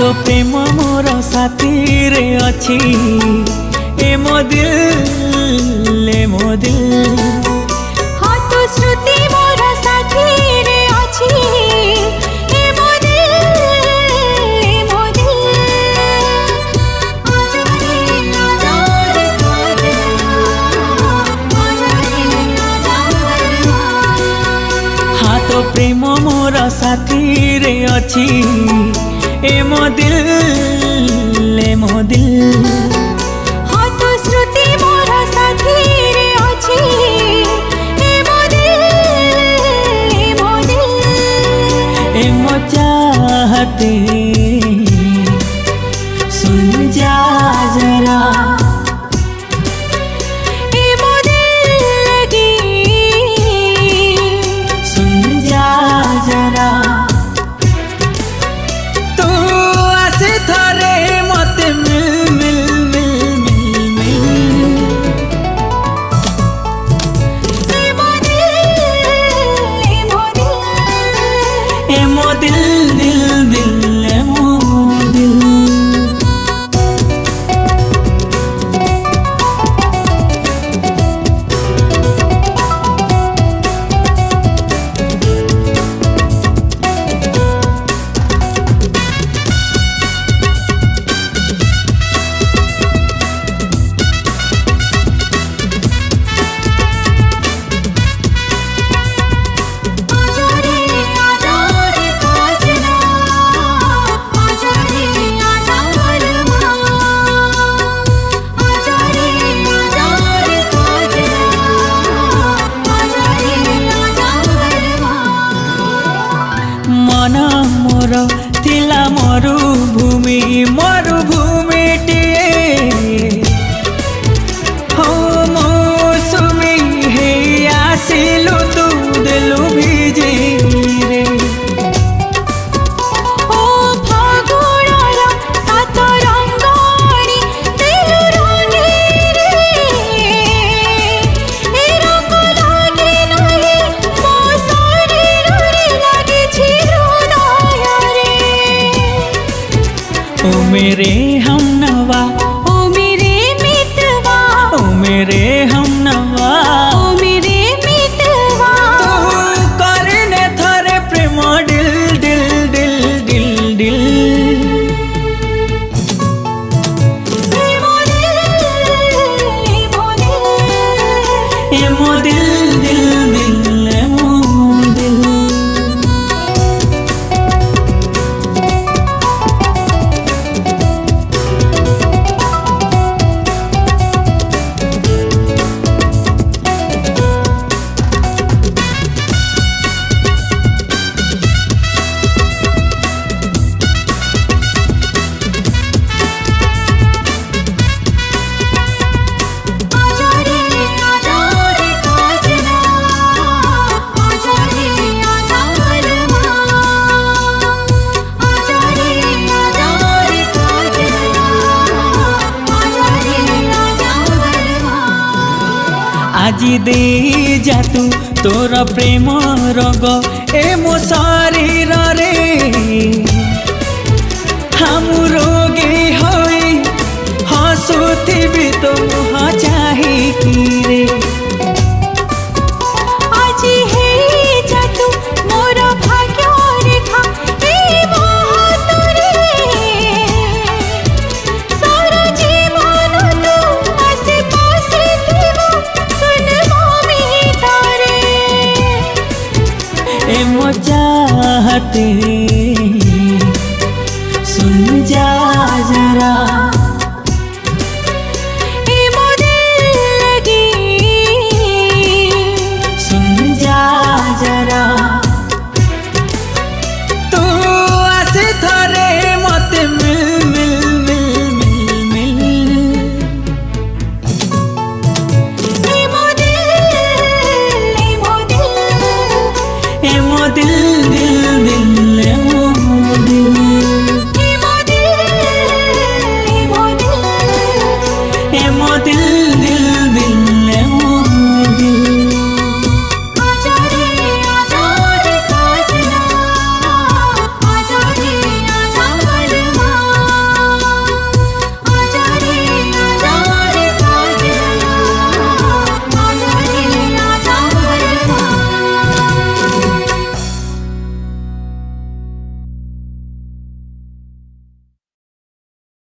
तो प्रेम मोर साथी रे अच्छी ए मो दिल हाँ तो श्रुति मोर साथी रे अच्छी ए मो दिल हाँ तो प्रेम मोर साथी रे अच्छी ए मो दिल हाँ तो श्रुति मोर साथी रे अच्छी ए मो दिल ए मो चाहते सुन जा जरा ए मो दिल लगी सुन जा जरा तू आसे थरे मते मिल ए मो दिल दिल ए मो दिल मन मोर थिला मरुभूमिटिए हो मौसुमी हे आसिलु तू देलु भिजे रे ओ फागुणर सात रंगणी तेलु रंगे रे ए रंग लागे नहीं मो शरीर लागे छी हृदय रे ओ मेरे हमनवा ओ मेरे मितवा ओ मेरे हमनवा ओ मेरे मितवा तू करने थरे प्रेम दिल ए मो दिल ए मो दिल ए मो दिल আজি दे जा तू तोर प्रेम रंग ए मो शरीर रे हम रोगी होई हसुथिबी तो मुह चाहिकी रे আজি हे जा तू मोर भाग्य रेखा ए मोहतरे सारा जीवन तू आसे पासे थिबो सुन ममी तारे ए मो चाहते